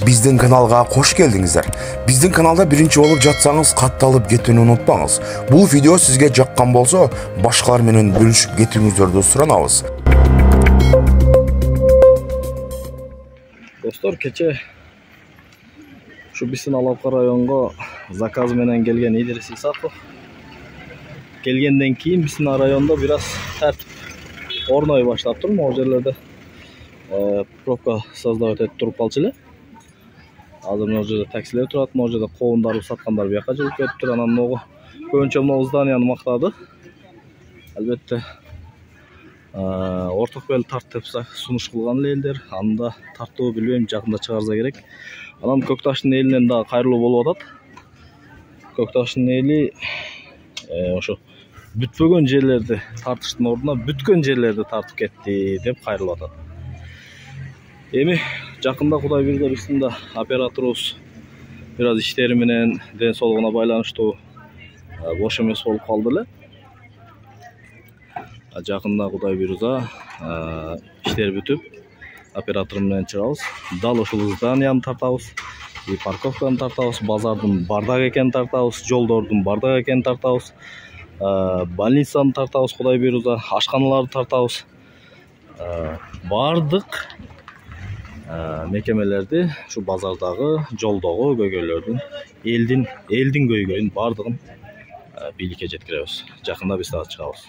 Биздин каналга кош келдиңиздер. Биздин каналда биринчи болуп жатсаңыз катталып кетүүнү унутпаңыз. Бул видео сизге жаккан болсо, башкалар менен бөлүшүп кетүүңүздөрдү суранабыз. Достор, кече şu Бисын Алапка районго заказ менен келген Идирис Исаков. Келгенден кийин Бисын районда бир аз тартип орной баштаптыр. Могу жерлерде пробка создавать этип туруп калчу эле. Азыр могу жерде таксилер турат, могу жерде коомдарды саткандар бияка жүрүп кетиптир. Анан могу көбүнчө могу зданияны мактады. Албетте орток бел тарт деп сунуш кылган элдер. Анда тартуу билбейм, жакында чыгарса керек. Анан Көкташтын элинен дагы кайрылуу болуп атат. Көкташтын эли ошо бүтпөгөн жерлерди тартыштын ордуна бүткөн жерлерди тартып кетти деп кайрылып атат. Эми жакында Кудай бирде биздин да операторубуз бир аз иштери менен ден соолугуна байланыштуу бош эмес болуп калды эле. Жакында Кудай буйрса иштер бүтүп, оператор менен чыгабыз. Дал ушул зданияны тартабыз, парковканы тартабыз, базардын бардак экенин тартабыз, жолдордун бардак экенин тартабыз, больницаны тартабыз, Кудай буйрса, ашканаларды тартабыз. Бардык мекемелерди ушу базардагы, жолдогу көйгөйлөрдүн, элдин көйгөйүн бардыгын бийликке жеткиребиз. Жакында биз дагы чыгабыз.